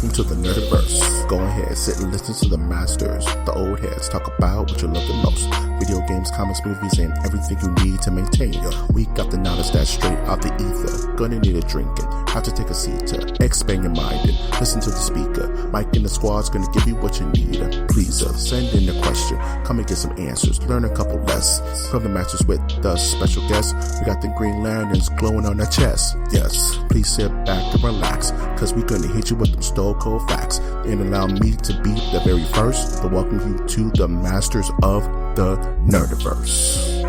welcome to the Nerdiverse. Go ahead, sit and listen to the masters, the old heads, talk about what you love the most. Video games, comics, movies, and everything you need to maintain your week. Got the knowledge that's straight out the ether. Gonna need a drink and have to take a seat to expand your mind and listen to the speaker. Mike and the squad's gonna give you what you need. Please send in a question, come and get some answers, learn a couple lessons from the masters with the special guests. We got the Green Lanterns glowing on their chest. Yes, please sit back and relax, cause we're gonna hit you with them stone cold facts and allow me to be the very first to welcome you to the masters of the Nerdiverse.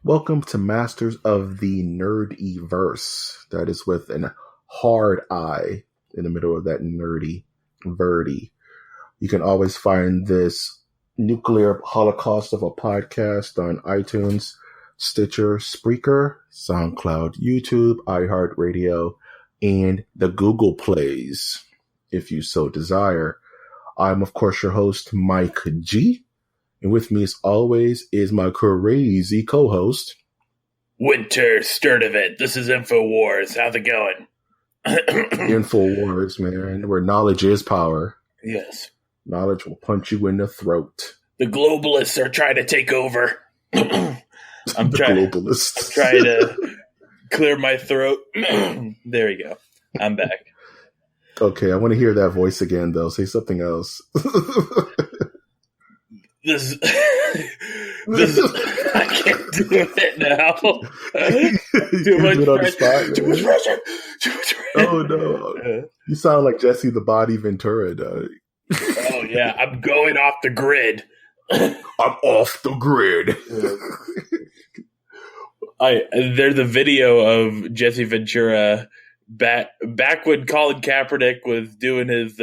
Welcome to Masters of the Nerdiverse. That is with an hard I in the middle of that nerdy verdi. You can always find this nuclear holocaust of a podcast on iTunes, Stitcher, Spreaker, SoundCloud, YouTube, iHeartRadio, and the Google Plays, if you so desire. I'm, of course, your host, Mike G. And with me, as always, is my crazy co-host, Winter Sturdivant. This is InfoWars. How's it going? InfoWars, man, where knowledge is power. Yes. Knowledge will punch you in the throat. The globalists are trying to take over. I'm trying to clear my throat. There you go. I'm back. Okay, I want to hear that voice again, though. Say something else. This I can't do it now. Too much pressure. Oh, no. You sound like Jesse the Body Ventura, dog. Oh, yeah. I'm going off the grid. I'm off the grid. There's a video of Jesse Ventura back when Colin Kaepernick was doing his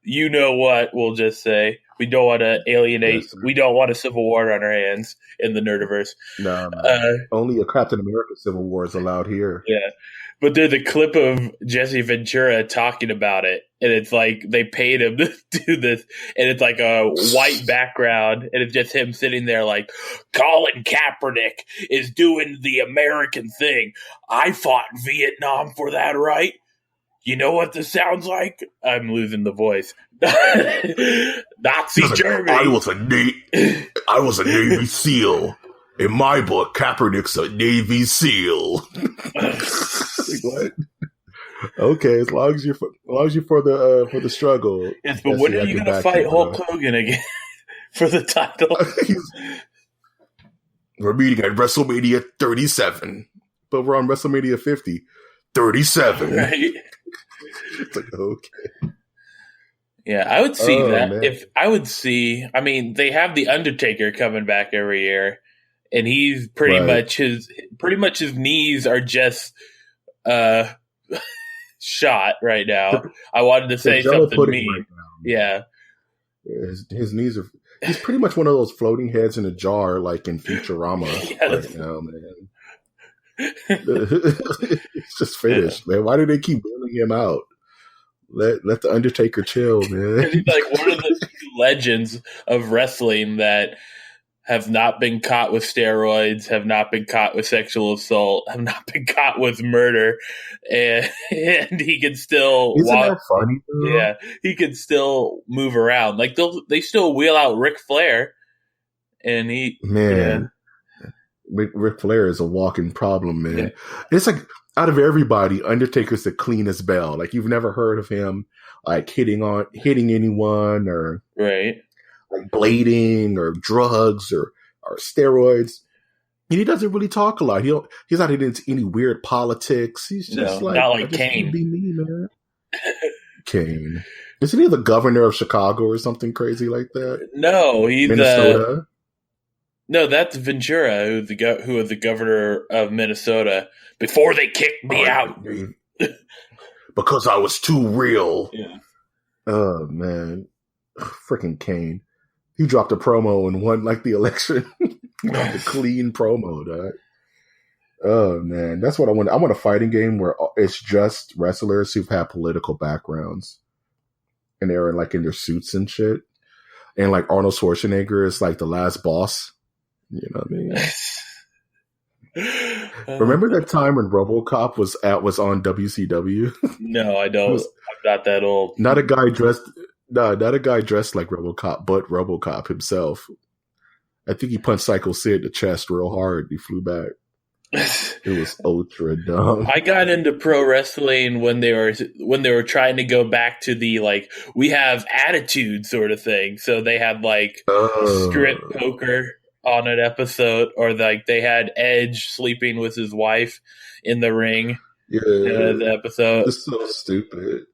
you know what, we'll just say. We don't want to alienate. Yes, we don't want a civil war on our hands in the Nerdiverse. No. Only a Captain America civil war is allowed here. Yeah. But there's a clip of Jesse Ventura talking about it, and it's like they paid him to do this, and it's like a white background, and it's just him sitting there like, Colin Kaepernick is doing the American thing. I fought in Vietnam for that, right? You know what this sounds like? I'm losing the voice. Nazi Germany. I was a Navy SEAL. In my book, Kaepernick's a Navy SEAL. What? Okay, as long as you're for the struggle. Yes, but when are you going to fight Hulk Hogan again for the title? We're meeting at WrestleMania 37, but we're on WrestleMania 50. 37. Right? It's like, okay. Yeah, I would see that. Man. If I would see, I mean, they have the Undertaker coming back every year, and he's pretty much his knees are just shot right now. I wanted to say something mean. Right yeah. His knees are. He's pretty much one of those floating heads in a jar, like in Futurama right now, man. It's just finished, man. Why do they keep bailing him out? Let the Undertaker chill, man. He's like one of the legends of wrestling that have not been caught with steroids, have not been caught with sexual assault, have not been caught with murder, and he can still Isn't that funny, though? Yeah, he can still move around. Like they still wheel out Ric Flair, and he Ric Flair is a walking problem, man. Yeah. It's like out of everybody, Undertaker's the cleanest bell. Like you've never heard of him like hitting anyone or right, like blading or drugs or steroids. And he doesn't really talk a lot. He's not into any weird politics. He's just not like Kane. Be me, man. Kane. Isn't he the governor of Chicago or something crazy like that? No, he's Minnesota. No, that's Ventura, who was the governor of Minnesota before they kicked me out. Because I was too real. Yeah. Oh, man. Freaking Kane. He dropped a promo and won, like, the election. A clean promo, dog. Oh, man. That's what I want. I want a fighting game where it's just wrestlers who've had political backgrounds. And they're, like, in their suits and shit. And, like, Arnold Schwarzenegger is, like, the last boss. You know what I mean? Remember that time when RoboCop was on WCW? No, I don't. Was I'm not that old. not a guy dressed. No, not a guy dressed like RoboCop, but RoboCop himself. I think he punched Psycho Sid in the chest real hard. He flew back. It was ultra dumb. I got into pro wrestling when they were trying to go back to the like we have attitude sort of thing. So they had like strip poker on an episode, or like they had Edge sleeping with his wife in the ring. Yeah, the episode. It's so stupid.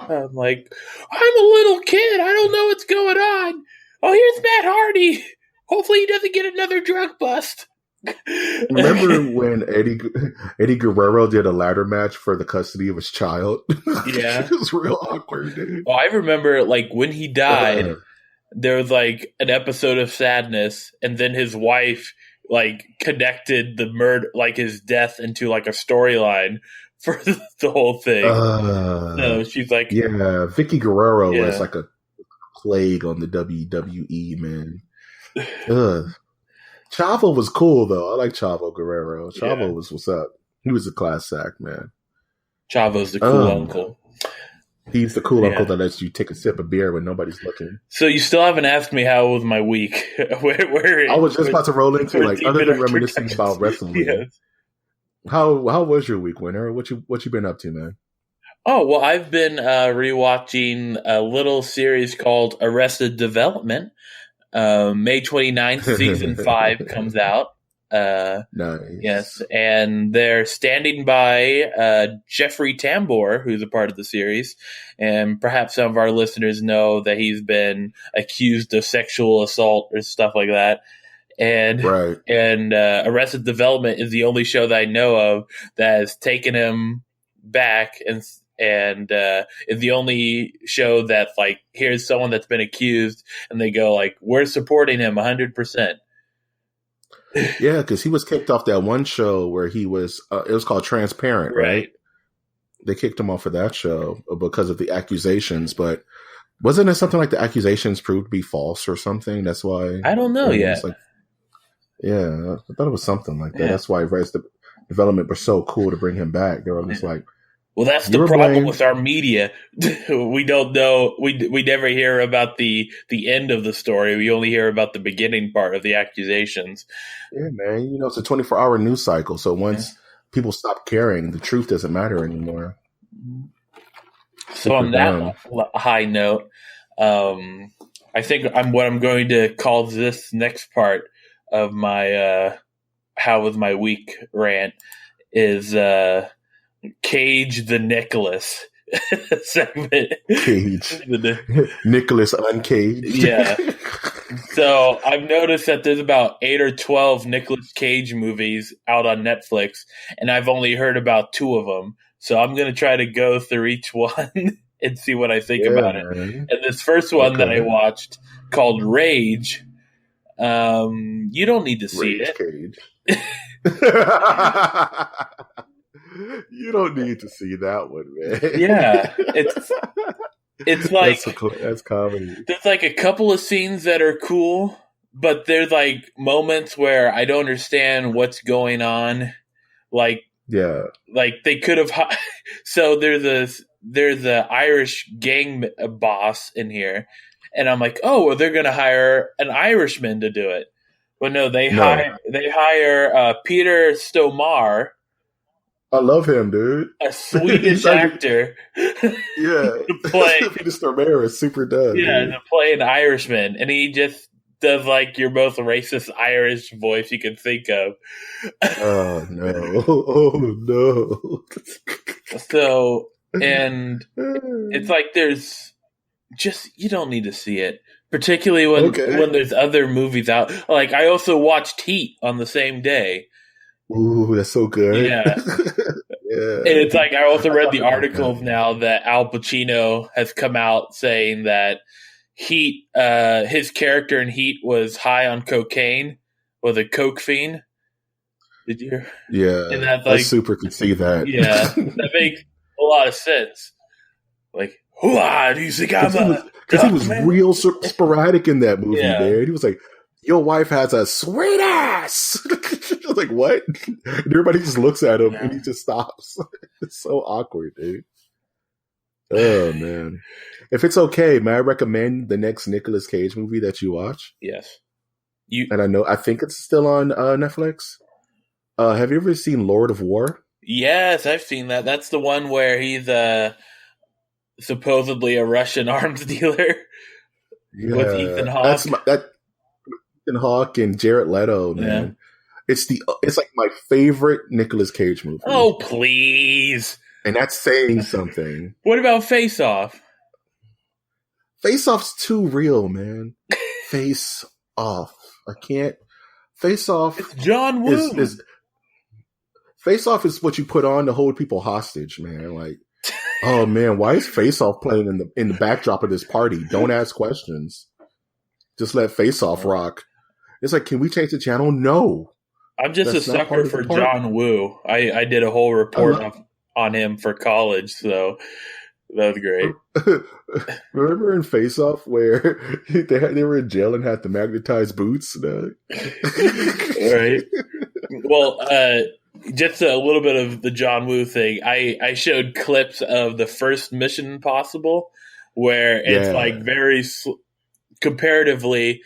I'm like, I'm a little kid. I don't know what's going on. Oh, here's Matt Hardy. Hopefully he doesn't get another drug bust. Remember when Eddie Guerrero did a ladder match for the custody of his child? Yeah. It was real awkward, dude. Well, I remember like when he died, there was like an episode of sadness, and then his wife like connected the murder, like his death, into like a storyline for the whole thing. So she's like, yeah, Vicky Guerrero was like a plague on the WWE, man. Chavo was cool though. I like Chavo Guerrero. Chavo was what's up. He was a class act, man. Chavo's the cool uncle. He's the cool uncle that lets you take a sip of beer when nobody's looking. So you still haven't asked me how was my week? where I was just about to roll into like other than reminiscing about wrestling. Yes. How was your week, Winter? What you been up to, man? Oh well, I've been rewatching a little series called Arrested Development. May 29th, season 5 comes out. Nice. Yes, and they're standing by Jeffrey Tambor, who's a part of the series, and perhaps some of our listeners know that he's been accused of sexual assault or stuff like that. And Arrested Development is the only show that I know of that has taken him back and is the only show that like here's someone that's been accused and they go like, we're supporting him 100%. Yeah, because he was kicked off that one show where he was it was called Transparent, right? They kicked him off of that show because of the accusations, but wasn't it something like the accusations proved to be false or something? That's why I don't know yet. Like, yeah, I thought it was something like that. Yeah. That's why Arrested Development was so cool to bring him back. They were just like, well, that's the problem with our media. We don't know. We never hear about the end of the story. We only hear about the beginning part of the accusations. Yeah, man. You know, it's a 24-hour news cycle. So once people stop caring, the truth doesn't matter anymore. So on that high note, I think what I'm going to call this next part of my how was my week rant is Cage the Nicholas segment. Cage. Nicholas Uncaged. Yeah. So I've noticed that there's about 8 or 12 Nicolas Cage movies out on Netflix, and I've only heard about 2 of them. So I'm going to try to go through each one and see what I think about it. And this first one that I watched called Rage, you don't need to see Rage it. Cage. You don't need to see that one, man. Yeah, it's like that's comedy. There's like a couple of scenes that are cool, but there's like moments where I don't understand what's going on. Like they could have. So there's a Irish gang boss in here, and I'm like, oh, well, they're gonna hire an Irishman to do it. But no, they hire Peter Stormare. I love him, dude. A Swedish actor. Yeah. Peter Stormare is super dumb. Yeah, to play an Irishman. And he just does like your most racist Irish voice you can think of. Oh, no. Oh, no. So, and it's like there's just, you don't need to see it. Particularly when there's other movies out. Like, I also watched Heat on the same day. Ooh, that's so good. Yeah. And it's like I also read the articles now that Al Pacino has come out saying that Heat, his character in Heat was high on cocaine, was a coke fiend. Did you? Yeah, and that's I super could see that. Yeah, that makes a lot of sense. Like, do you think I'm because he was real sporadic in that movie, man. He was like, your wife has a sweet ass. I was like, what? And everybody just looks at him and he just stops. It's so awkward, dude. Oh man. If it's okay, may I recommend the next Nicolas Cage movie that you watch? Yes. I think it's still on Netflix. Have you ever seen Lord of War? Yes, I've seen that. That's the one where he's supposedly a Russian arms dealer with Ethan Hawke. Ethan Hawke and Jared Leto, man. Yeah. It's like my favorite Nicolas Cage movie. Oh, please. And that's saying something. What about Face Off? Face Off's too real, man. Face Off. I can't. Face Off. It's John Woo. Face Off is what you put on to hold people hostage, man. Like, oh man, why is Face Off playing in the backdrop of this party? Don't ask questions. Just let Face Off rock. It's like, can we change the channel? No. I'm just a sucker for John Woo. I did a whole report on him for college, so that was great. Remember in Face Off where they were in jail and had the magnetized boots? Right. Well, just a little bit of the John Woo thing. I showed clips of the first Mission Impossible where it's like very comparatively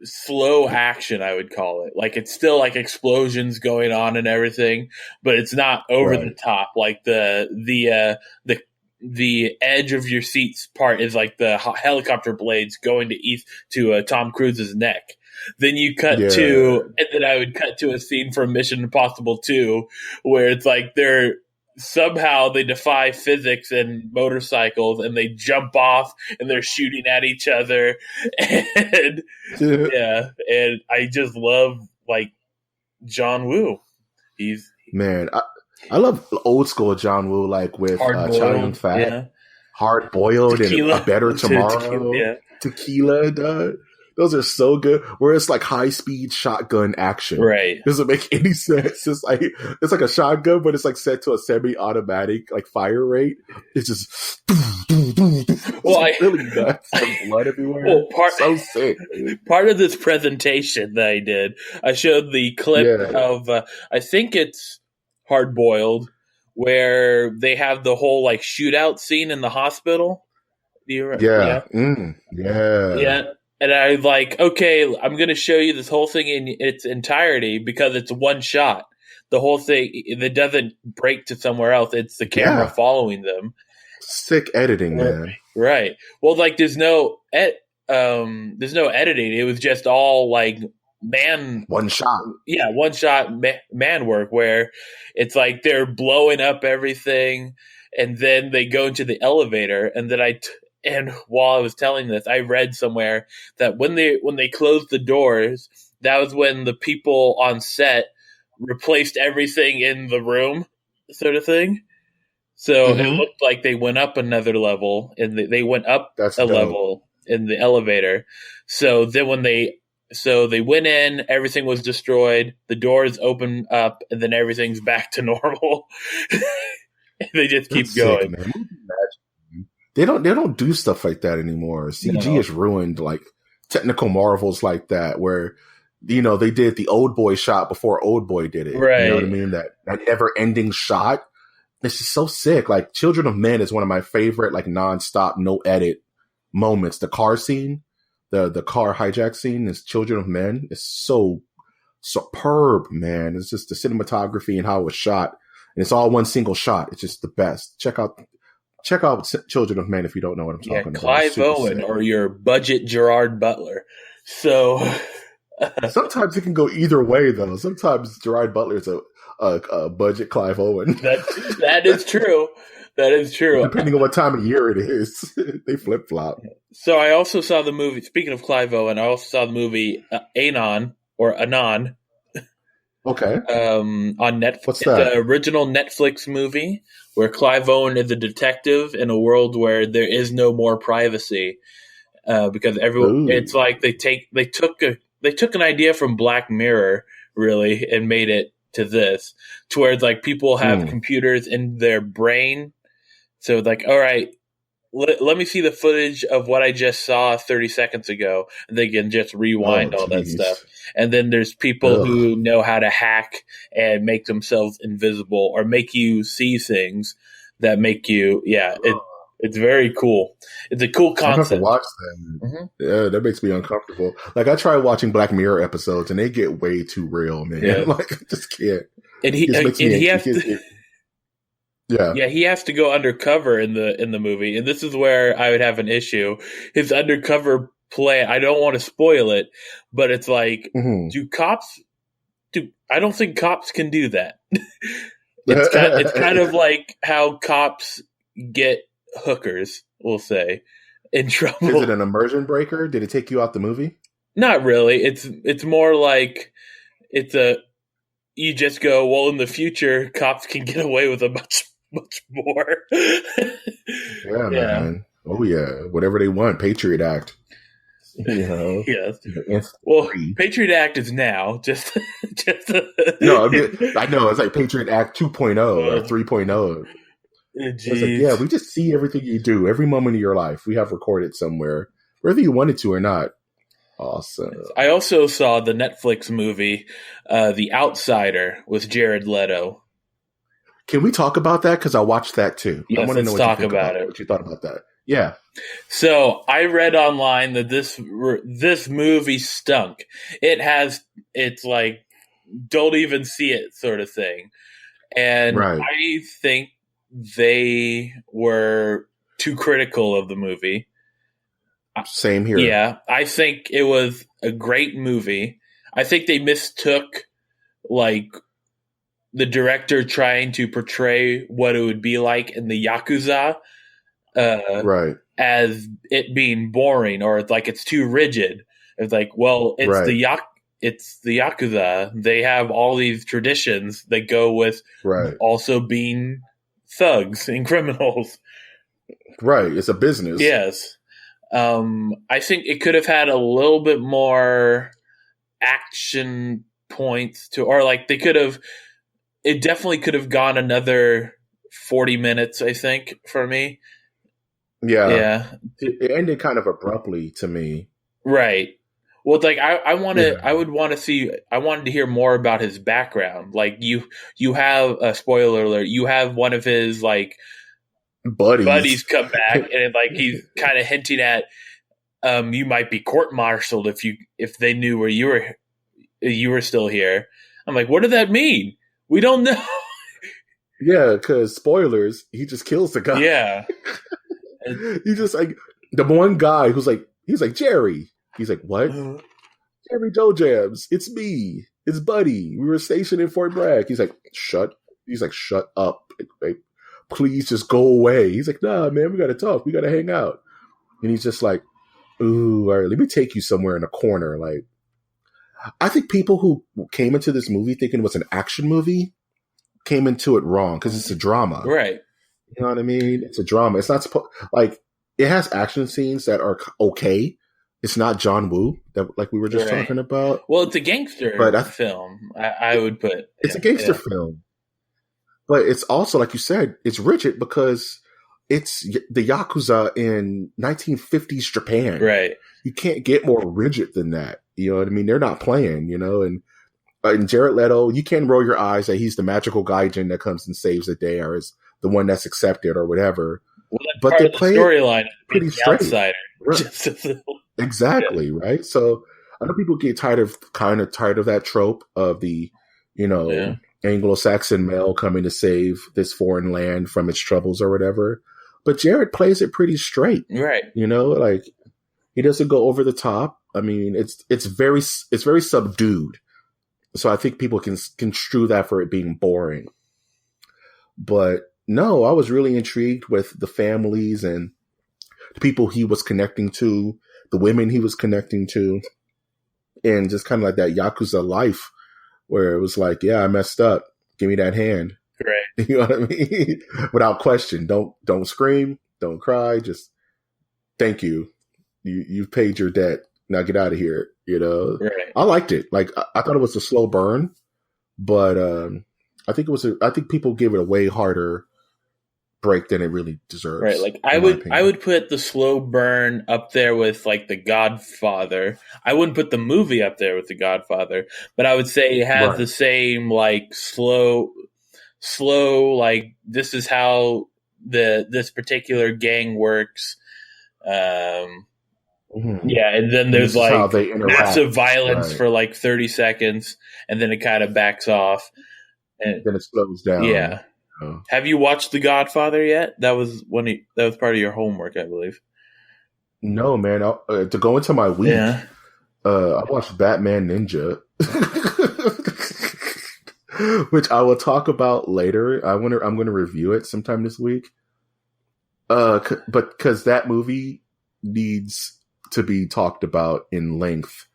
slow action, I would call it. Like it's still like explosions going on and everything, but it's not over the top. Like the edge of your seats part is like the helicopter blades going to Tom Cruise's neck. Then you cut to, and then I would cut to a scene from Mission Impossible 2 where it's like somehow they defy physics and motorcycles and they jump off and they're shooting at each other. And and I just love like John Woo. Man, I love old school John Woo, like with Chow Yun Fat, Hard Boiled, and A Better Tomorrow, Tequila, duh. Those are so good. Where it's like high speed shotgun action. Right. Doesn't make any sense. It's like a shotgun, but it's like set to a semi-automatic like fire rate. It's just really nuts. Some blood everywhere. Well, so sick. Part of this presentation that I did, I showed the clip of I think it's Hard Boiled, where they have the whole like shootout scene in the hospital. Yeah. And I like, okay, I'm going to show you this whole thing in its entirety because it's one shot. The whole thing, it doesn't break to somewhere else. It's the camera following them. Sick editing, man. Right. Well, like there's no editing. It was just all like one shot. Yeah, one shot man work where it's like they're blowing up everything, and then they go into the elevator, and then And while I was telling this, I read somewhere that when they closed the doors, that was when the people on set replaced everything in the room, sort of thing. So it looked like they went up another level, and they went up level in the elevator. So then when they went in, everything was destroyed. The doors open up, and then everything's back to normal. They just keep going. Sick, They don't do stuff like that anymore. CG has ruined like technical marvels like that where, you know, they did the Old Boy shot before Old Boy did it. Right. You know what I mean? That never ending shot. It's just so sick. Like Children of Men is one of my favorite, like nonstop, no edit moments. The car scene, the car hijack scene is Children of Men. It's so superb, man. It's just the cinematography and how it was shot. And it's all one single shot. It's just the best. Check out Children of Men if you don't know what I'm talking about. Clive Owen sick. Or your budget Gerard Butler. So sometimes it can go either way, though. Sometimes Gerard Butler is a budget Clive Owen. That is true. That is true. Depending on what time of year it is, they flip flop. So I also saw the movie. Speaking of Clive Owen, I also saw the movie Anon. Okay. On Netflix. What's that? It's an original Netflix movie where Clive Owen is a detective in a world where there is no more privacy. Because everyone, it's like they took an idea from Black Mirror really and made it to this, to where it's like people have computers in their brain. So it's like, all right, let me see the footage of what I just saw 30 seconds ago, and they can just rewind all that stuff. And then there's people who know how to hack and make themselves invisible or make you see things that make you, it's very cool. It's a cool concept. I have to watch that. Mm-hmm. Yeah, that makes me uncomfortable. Like, I try watching Black Mirror episodes, and they get way too real, man. Yeah. Like, I just can't. And he has to. Yeah, he has to go undercover in the movie, and this is where I would have an issue. His undercover plan. I don't want to spoil it, but it's like, I don't think cops can do that. It's kind of like how cops get hookers, we'll say, in trouble. Is it an immersion breaker? Did it take you out the movie? Not really. It's more like you just go, well, in the future, cops can get away with a much more. Yeah, man. Oh yeah, whatever they want. Patriot Act. You know. Yes. Well, Patriot Act is now just. No, I know it's like Patriot Act 2.0 or 3.0. It's like, we just see everything you do, every moment of your life. We have recorded somewhere, whether you wanted to or not. Awesome. I also saw the Netflix movie, The Outsider, with Jared Leto. Can we talk about that? Because I watched that too. Yes, I want to know what you thought about that. Yeah. So I read online that this movie stunk. It's like, don't even see it sort of thing. And I think they were too critical of the movie. Same here. Yeah, I think it was a great movie. I think they mistook, like, the director trying to portray what it would be like in the Yakuza as it being boring, or like it's too rigid. It's like, well, it's the Yakuza. They have all these traditions that go with also being thugs and criminals. Right. It's a business. Yes. I think it could have had a little bit more action points or like it definitely could have gone another 40 minutes, I think, for me. Yeah. Yeah. It ended kind of abruptly to me. Right. Well, like I wanted to hear more about his background. Like you have a spoiler alert. You have one of his like buddies come back, and like he's kind of hinting at you might be court-martialed if they knew where you were still here. I'm like, what did that mean? We don't know. Yeah, because spoilers, he just kills the guy. Yeah. He just like the one guy he's like Jerry. He's like, what? Jerry Joe Jams. It's me. It's Buddy. We were stationed in Fort Bragg. He's like, shut up. Like, please just go away. He's like, nah, man, we got to talk. We got to hang out. And he's just like, ooh, all right, let me take you somewhere in a corner. Like, I think people who came into this movie thinking it was an action movie came into it wrong because it's a drama. Right. You know what I mean? It's a drama. It's not supposed, like, it has action scenes that are okay. It's not John Woo that like we were just talking about. Well, it's a gangster film. I would put it's a gangster film, but it's also, like you said, it's rigid because it's the Yakuza in 1950s Japan. Right. You can't get more rigid than that. You know what I mean? They're not playing. You know, and Jared Leto, you can roll your eyes that he's the magical gaijin that comes and saves the day, or is the one that's accepted, or whatever. Well, but they play storyline pretty straight. Outsider. Right. Exactly, right? So I know people get tired of that trope of the, Anglo-Saxon male coming to save this foreign land from its troubles or whatever. But Jared plays it pretty straight. Right. Like he doesn't go over the top. I mean, it's very subdued. So I think people can construe that for it being boring. But no, I was really intrigued with the families and the people he was connecting to, the women he was connecting to, and just kind of like that Yakuza life where it was like, yeah, I messed up. Give me that hand. Right. You know what I mean? Without question. Don't scream. Don't cry. Just thank you. You've paid your debt. Now get out of here. Right. I liked it. Like I thought it was a slow burn, but I think people gave it a way harder break than it really deserves. Right, like I would put the slow burn up there with like The Godfather. I wouldn't put the movie up there with The Godfather, but I would say it has the same like slow like this is how this particular gang works. Yeah, and then there's like massive violence for like 30 seconds, and then it kind of backs off, and then it slows down. Yeah. Have you watched The Godfather yet? That was part of your homework, I believe. No, man. To go into my week, I watched Batman Ninja, which I will talk about later. I'm going to review it sometime this week. But because that movie needs to be talked about in length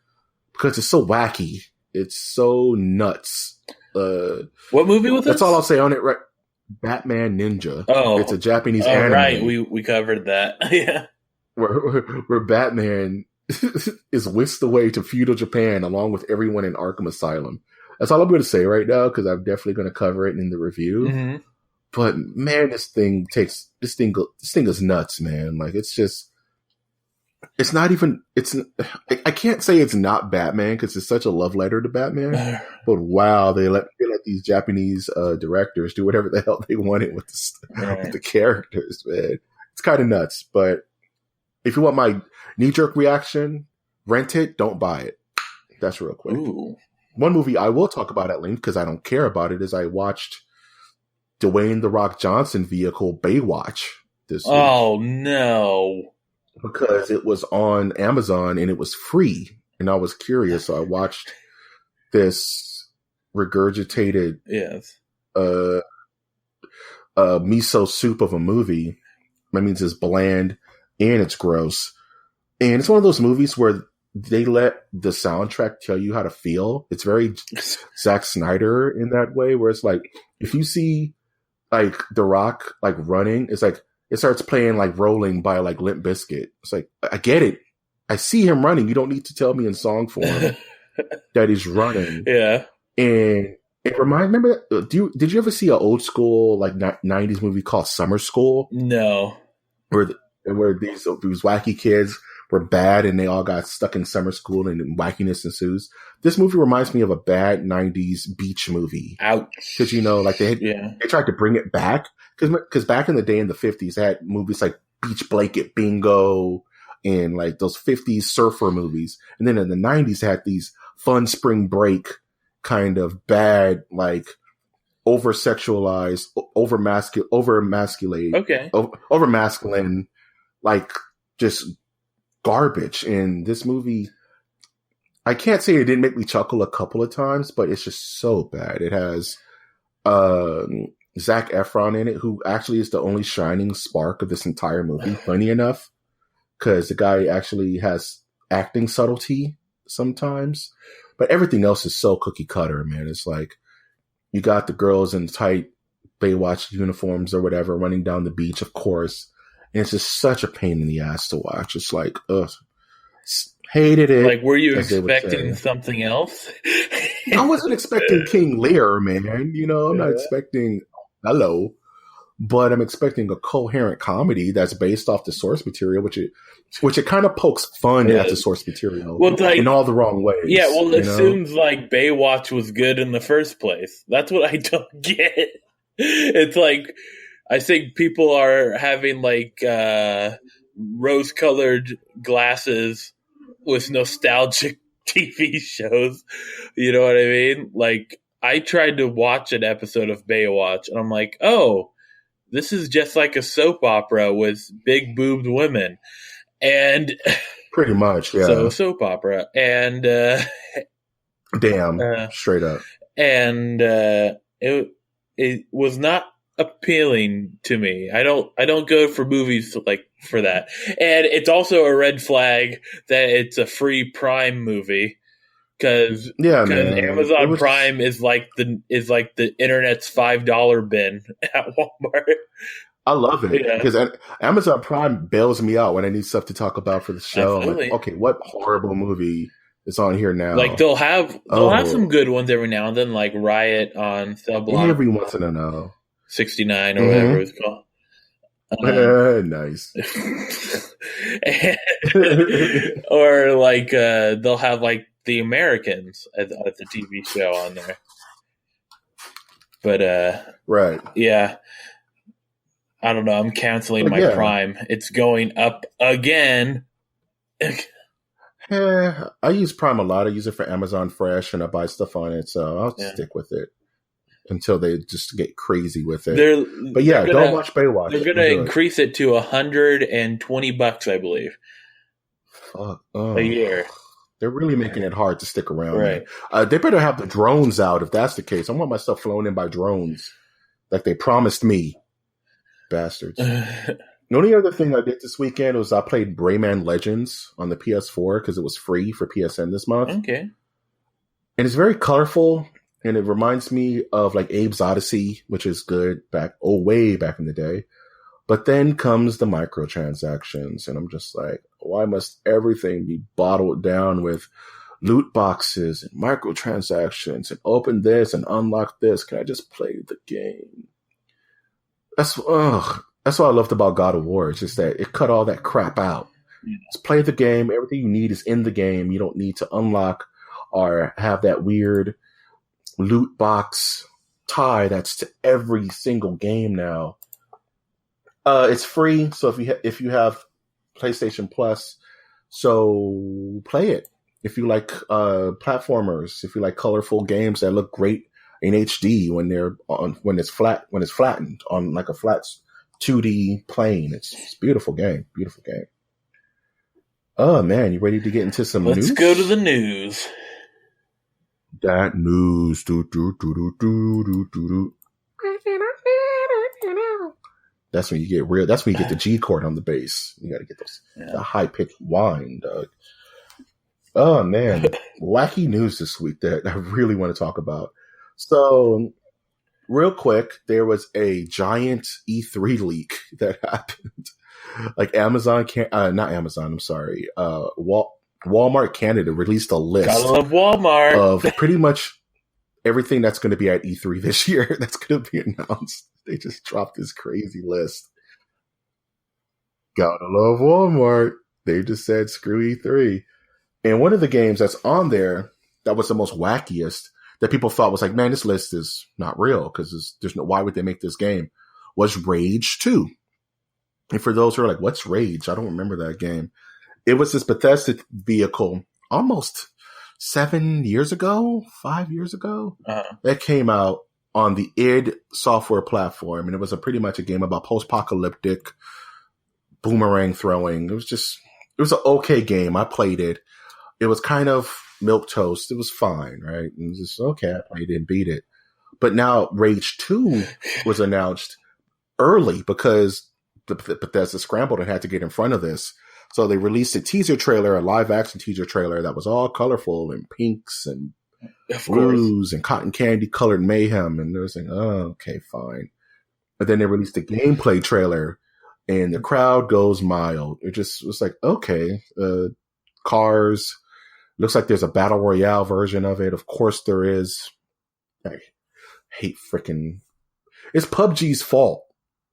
because it's so wacky, it's so nuts. What movie was this? That's all I'll say on it. Right. Batman Ninja. Oh, it's a Japanese anime. Right, we covered that. Yeah, where Batman is whisked away to feudal Japan along with everyone in Arkham Asylum. That's all I'm going to say right now because I'm definitely going to cover it in the review. Mm-hmm. But man, this thing is nuts, man. Like it's not even. I can't say it's not Batman because it's such a love letter to Batman. But wow, they let these Japanese directors do whatever the hell they wanted with the characters, man. It's kind of nuts. But if you want my knee-jerk reaction, rent it, don't buy it. That's real quick. Ooh. One movie I will talk about at length because I don't care about it is I watched Dwayne "The Rock" Johnson vehicle Baywatch this week. Oh no. Because it was on Amazon and it was free. And I was curious. So I watched this regurgitated miso soup of a movie. That means it's bland and it's gross. And it's one of those movies where they let the soundtrack tell you how to feel. It's very Zack Snyder in that way, where it's like, if you see like The Rock like running, it's like, it starts playing like Rolling by like Limp Bizkit. It's like, I get it. I see him running. You don't need to tell me in song form that he's running. Yeah. And it remember, did you ever see an old school like 90s movie called Summer School? No. Where these wacky kids were bad and they all got stuck in summer school and wackiness ensues. This movie reminds me of a bad 90s beach movie. Ouch. Because, they tried to bring it back. Because back in the day in the 50s, they had movies like Beach Blanket Bingo and like those 50s surfer movies. And then in the 90s, they had these fun spring break kind of bad, like over-sexualized, over-masculine, like just garbage. And this movie, I can't say it didn't make me chuckle a couple of times, but it's just so bad. It has Zac Efron in it, who actually is the only shining spark of this entire movie. Funny enough, because the guy actually has acting subtlety sometimes, but everything else is so cookie cutter, man. It's like you got the girls in tight Baywatch uniforms or whatever running down the beach, of course, and it's just such a pain in the ass to watch. It's like, ugh. Hated it. Like, were you expecting something else? I wasn't expecting King Lear, man. I'm not expecting Hello, but I'm expecting a coherent comedy that's based off the source material, which it kind of pokes fun at the source material in all the wrong ways. Yeah, well, it seems like Baywatch was good in the first place. That's what I don't get. It's like, I think people are having like rose-colored glasses with nostalgic TV shows. You know what I mean? Like, I tried to watch an episode of Baywatch, and I'm like, oh, this is just like a soap opera with big boobed women. And pretty much, yeah. So, soap opera. And damn, straight up. And it was not appealing to me. I don't go for movies like for that. And it's also a red flag that it's a free Prime movie. Because Amazon Prime is like the internet's $5 bin at Walmart. I love it because Amazon Prime bails me out when I need stuff to talk about for the show. I'm like, okay, what horrible movie is on here now? Like they'll have some good ones every now and then, like Riot on Cell Block. Every once in a while, 69 or whatever it's called. Nice. Or like they'll have like the Americans at the TV show on there. But right. Yeah, I don't know. I'm canceling But my yeah. Prime. It's going up again. I use Prime a lot. I use it for Amazon Fresh, and I buy stuff on it, so I'll stick with it until they just get crazy with it. But yeah, don't watch Baywatch. They're going to increase it to $120, I believe. Fuck. A year. They're really making it hard to stick around. Right. They better have the drones out if that's the case. I want my stuff flown in by drones like they promised me. Bastards. The only other thing I did this weekend was I played Rayman Legends on the PS4 because it was free for PSN this month. Okay. And it's very colorful, and it reminds me of like Abe's Odyssey, which is good way back in the day. But then comes the microtransactions, and I'm just like, why must everything be bottled down with loot boxes and microtransactions and open this and unlock this? Can I just play the game? That's what I loved about God of War. It's just that it cut all that crap out. Just play the game. Everything you need is in the game. You don't need to unlock or have that weird loot box tie that's to every single game now. It's free, so if you have PlayStation Plus, so play it. If you like platformers, if you like colorful games that look great in HD when it's flattened on like a flat 2D plane, it's a beautiful game. Beautiful game. Oh man, you ready to get into some news? Let's go to the news. That news. Do. That's when you get real. That's when you get the G chord on the bass. You got to get the high pitched whine, Doug. Oh man, wacky news this week that I really want to talk about. So, real quick, there was a giant E3 leak that happened. Like not Amazon. I'm sorry. Walmart Canada released a list. Gotta love Walmart. Of pretty much everything that's going to be at E3 this year. That's going to be announced. They just dropped this crazy list. Gotta love Walmart. They just said screw E3. And one of the games that's on there that was the most wackiest that people thought was like, man, this list is not real because there's no, why would they make this game? Was Rage 2. And for those who are like, what's Rage? I don't remember that game. It was this Bethesda vehicle almost 5 years ago, that came out on the id Software platform. And it was pretty much a game about post-apocalyptic boomerang throwing. It was an okay game. I played it. It was kind of milquetoast. It was fine, right? And it was just, okay, I played it and beat it. But now Rage 2 was announced early because Bethesda scrambled and had to get in front of this. So they released a live action teaser trailer that was all colorful and pinks and blues and cotton candy colored mayhem. And they were saying, oh, okay, fine. But then they released a gameplay trailer and the crowd goes mild. It just was like, okay, cars. Looks like there's a battle royale version of it. Of course there is. I hate freaking. It's PUBG's fault.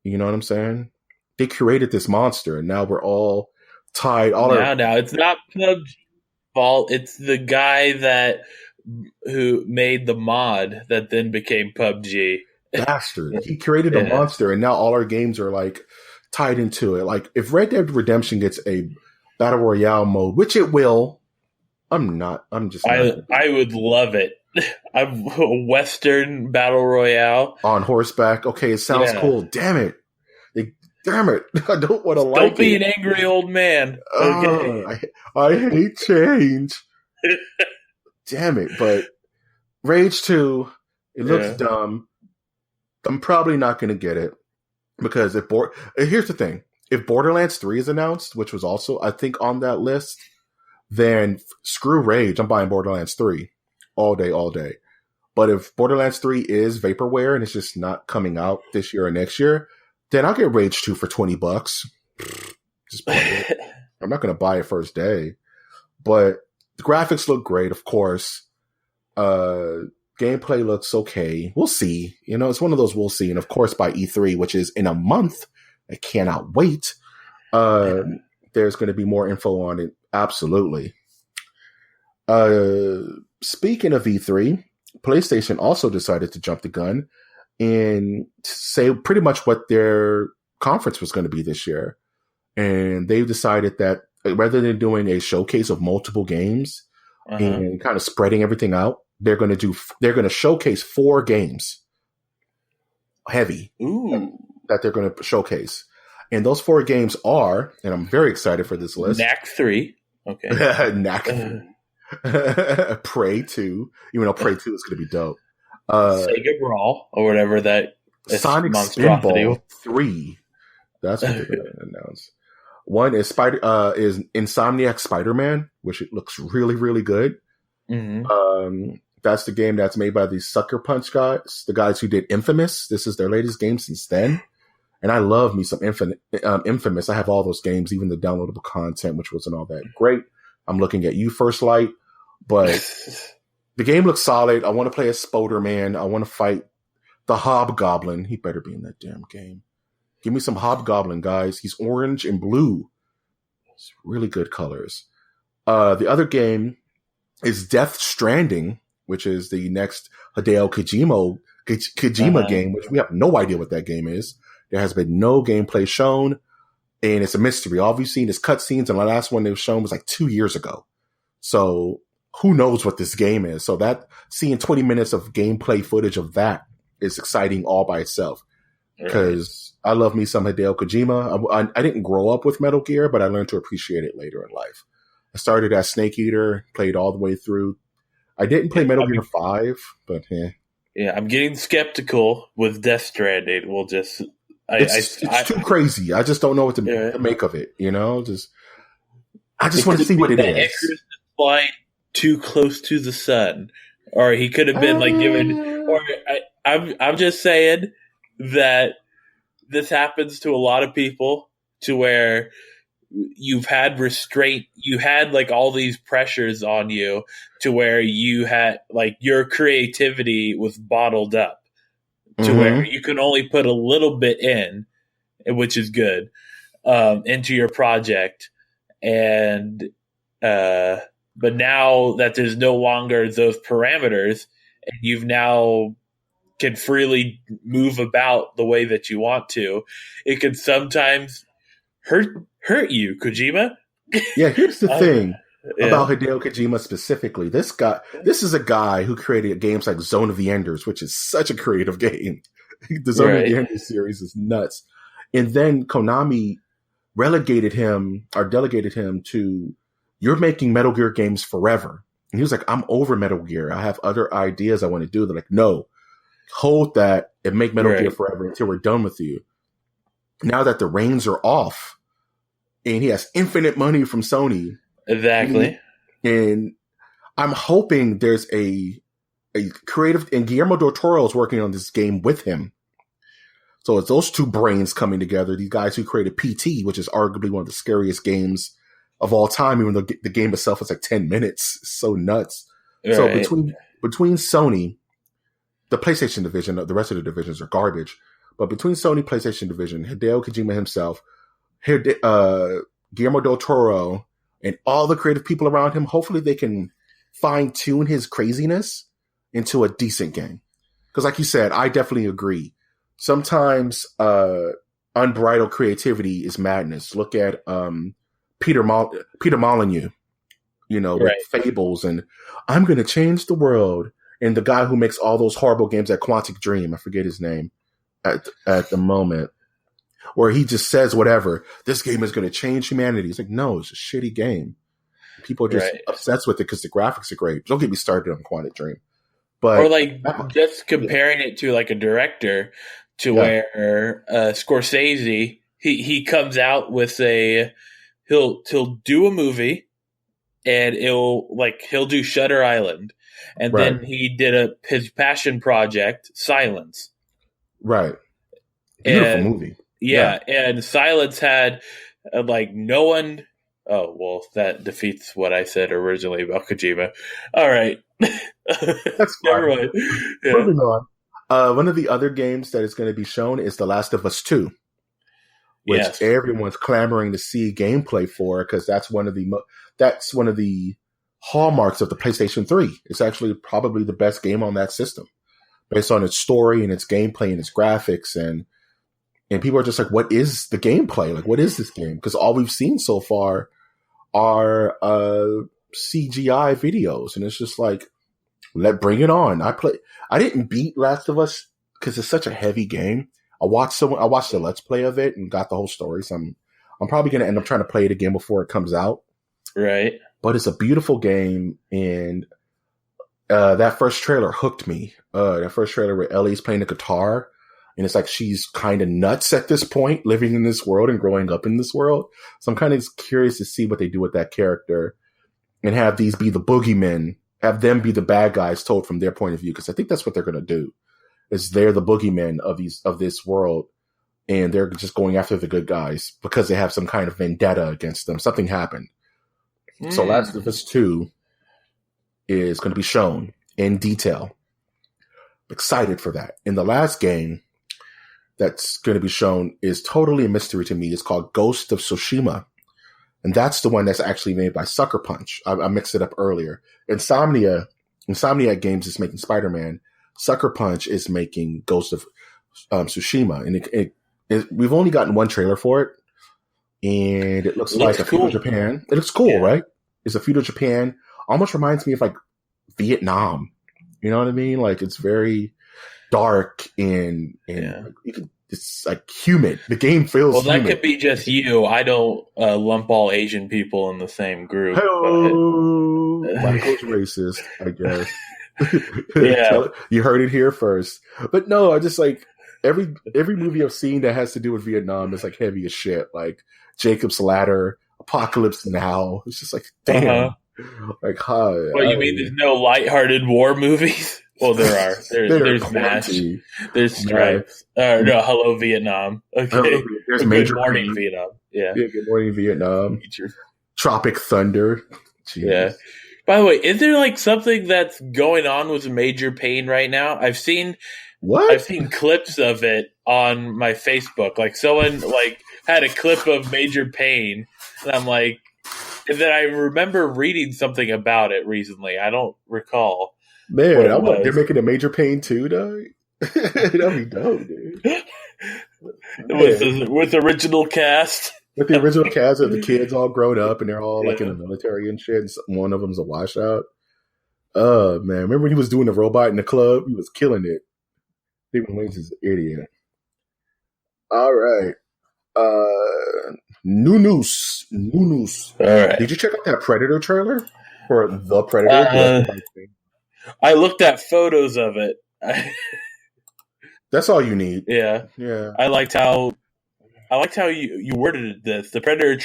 You know what I'm saying? They created this monster, and now we're all tied. Now it's not PUBG's fault. It's the guy who made the mod that then became PUBG. Bastard. He created a monster, and now all our games are like tied into it. Like if Red Dead Redemption gets a battle royale mode, which it will. I would love it. A Western battle royale on horseback. Okay, it sounds cool. Damn it! I don't want to like it. Don't be an angry old man. Okay. I hate change. Damn it! But Rage 2, it looks dumb. I'm probably not going to get it because here's the thing: if Borderlands 3 is announced, which was also I think on that list. Then screw Rage. I'm buying Borderlands 3 all day. But if Borderlands 3 is vaporware and it's just not coming out this year or next year, then I'll get Rage 2 for $20. Just play it. I'm not going to buy it first day. But the graphics look great, of course. Gameplay looks okay. We'll see. You know, it's one of those we'll see. And of course, by E3, which is in a month I cannot wait. There's going to be more info on it. Absolutely. Speaking of E3, PlayStation also decided to jump the gun and say pretty much what their conference was going to be this year. And they've decided that rather than doing a showcase of multiple games and kind of spreading everything out, they're going to showcase 4 games heavy that they're going to showcase. And those 4 games are, and I'm very excited for this list. Knack 3. Okay. Knack 3. Prey 2, even though Prey 2 is going to be dope. Sega Brawl, or whatever that Sonic Spinball 3. That's what they're going to announce. One is is Insomniac Spider-Man, which it looks really, really good. That's the game that's made by the Sucker Punch guys, the guys who did Infamous. This is their latest game since then. And I love me some Infamous. I have all those games, even the downloadable content, which wasn't all that great. I'm looking at you, First Light. But the game looks solid. I want to play as Spoder-Man. I want to fight the Hobgoblin. He better be in that damn game. Give me some Hobgoblin, guys. He's orange and blue. It's really good colors. The other game is Death Stranding, which is the next Hideo Kojima game, which we have no idea what that game is. There has been no gameplay shown, and it's a mystery. All we've seen is cutscenes, and the last one they were shown was like 2 years ago. So who knows what this game is? So that seeing 20 minutes of gameplay footage of that is exciting all by itself. Because I love me some Hideo Kojima. I didn't grow up with Metal Gear, but I learned to appreciate it later in life. I started as Snake Eater, played all the way through. I didn't play Metal Gear 5, but yeah, I'm getting skeptical with Death Stranding. We'll just it's too crazy. I just don't know what to make of it. You know, I just want to see what it is. Icarus is flying too close to the sun, or he could have been like given. Or I'm just saying that this happens to a lot of people, to where you've had restraint, you had like all these pressures on you, to where you had like your creativity was bottled up, to where you can only put a little bit in, which is good, into your project. And but now that there's no longer those parameters, and you've now can freely move about the way that you want to, it can sometimes hurt you, Kojima. Yeah, here's the thing about Hideo Kojima specifically. This is a guy who created games like Zone of the Enders, which is such a creative game. The Zone of the Enders series is nuts. And then Konami delegated him to, you're making Metal Gear games forever. And he was like, I'm over Metal Gear. I have other ideas I want to do. They're like, no, hold that and make Metal Gear forever until we're done with you. Now that the reins are off and he has infinite money from Sony. Exactly. And I'm hoping there's a creative, and Guillermo del Toro is working on this game with him. So it's those two brains coming together, these guys who created PT, which is arguably one of the scariest games of all time, even though the game itself is like 10 minutes. It's so nuts. Right. So between Sony, the PlayStation division, the rest of the divisions are garbage. But between Sony, PlayStation division, Hideo Kojima himself, Guillermo del Toro, and all the creative people around him, hopefully they can fine-tune his craziness into a decent game. Because like you said, I definitely agree. Sometimes unbridled creativity is madness. Look at Peter Molyneux, with Fables, and I'm going to change the world. And the guy who makes all those horrible games at Quantic Dream, I forget his name at the moment, where he just says whatever, this game is going to change humanity. It's like, no, it's a shitty game. People are just obsessed with it because the graphics are great. Don't get me started on Quantic Dream. But, or like just comparing it to like a director, to where Scorsese, he comes out with he'll do a movie, and he'll do Shutter Island, and then he did his passion project, Silence. Right. Beautiful movie. Yeah, and Silence had no one. Oh, well, that defeats what I said originally about Kojima. All right. That's fine. Never mind. Yeah. Moving on. One of the other games that is going to be shown is The Last of Us 2. which Yes. everyone's clamoring to see gameplay for, because that's one of the hallmarks of the PlayStation 3. It's actually probably the best game on that system, based on its story and its gameplay and its graphics, and people are just like, what is the gameplay? Like, what is this game? Because all we've seen so far are CGI videos, and it's just like, bring it on. I didn't beat Last of Us because it's such a heavy game. I watched the Let's Play of it and got the whole story. So I'm probably going to end up trying to play it again before it comes out. Right. But it's a beautiful game, and that first trailer hooked me. That first trailer where Ellie's playing the guitar, and it's like she's kind of nuts at this point, living in this world and growing up in this world. So I'm kind of curious to see what they do with that character and have these be the boogeymen, have them be the bad guys told from their point of view, because I think that's what they're going to do. Is they're the boogeymen of this world, and they're just going after the good guys because they have some kind of vendetta against them. Something happened. So Last of Us 2 is going to be shown in detail. Excited for that. And the last game that's going to be shown is totally a mystery to me. It's called Ghost of Tsushima. And that's the one that's actually made by Sucker Punch. I mixed it up earlier. Insomniac Games is making Spider-Man. Sucker Punch is making Ghost of Tsushima. And we've only gotten one trailer for it. And it looks like a feudal Japan. It looks cool, right? It's a feudal Japan. Almost reminds me of like Vietnam. You know what I mean? Like, it's very dark and it's like humid. The game feels humid. That could be just you. I don't lump all Asian people in the same group. Hello. Michael's racist, I guess. Yeah. You heard it here first. But no, I just like every movie I've seen that has to do with Vietnam is like heavy as shit. Like Jacob's Ladder, Apocalypse Now. It's just like, damn. Like, hi. Well, you mean there's no lighthearted war movies? Well, there are. There's MASH. There's Stripes. No, Hello Vietnam. Okay. There's Major Morning Pain. Vietnam. Yeah. Good Morning Vietnam. Tropic Thunder. Jeez. Yeah. By the way, is there like something that's going on with Major Pain right now? I've seen clips of it on my Facebook. Like, someone like had a clip of Major Pain, and I'm like, and then I remember reading something about it recently. I don't recall. Man, they're making a Major Pain too, dog. That'd be dope, dude. With original cast. With the original cast of the kids all grown up and they're all like in the military and shit. And one of them's a washout. Oh, man. Remember when he was doing the robot in the club? He was killing it. Stephen Wayne's is an idiot. All right. New news. All right. Did you check out that Predator trailer? For The Predator? I looked at photos of it. That's all you need. Yeah. I liked how you worded this. The Predator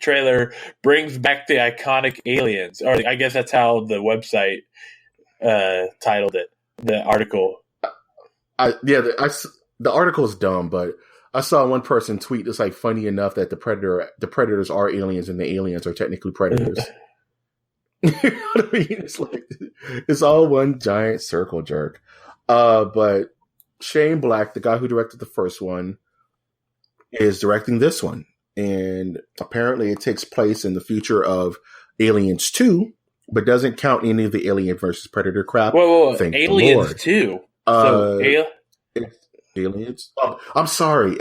trailer brings back the iconic aliens. Or I guess that's how the website titled it, the article. The article is dumb, but I saw one person tweet it's like funny enough that the predators are aliens and the aliens are technically predators. You know what I mean? It's like, it's all one giant circle jerk. But Shane Black, the guy who directed the first one, is directing this one. And apparently it takes place in the future of Aliens 2, but doesn't count any of the Alien versus Predator crap. Whoa. Aliens 2? Aliens? Oh, I'm sorry.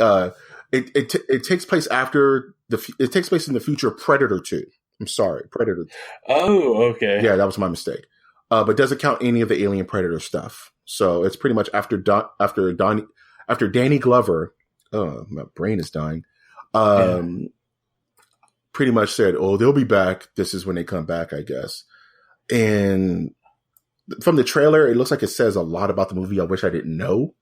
It takes place it takes place in the future of Predator 2. I'm sorry, Predator. Oh, okay. Yeah, that was my mistake. But doesn't count any of the Alien Predator stuff. So it's pretty much after Danny Glover. Oh, my brain is dying. Pretty much said, "Oh, they'll be back. This is when they come back, I guess." And from the trailer, it looks like it says a lot about the movie I wish I didn't know.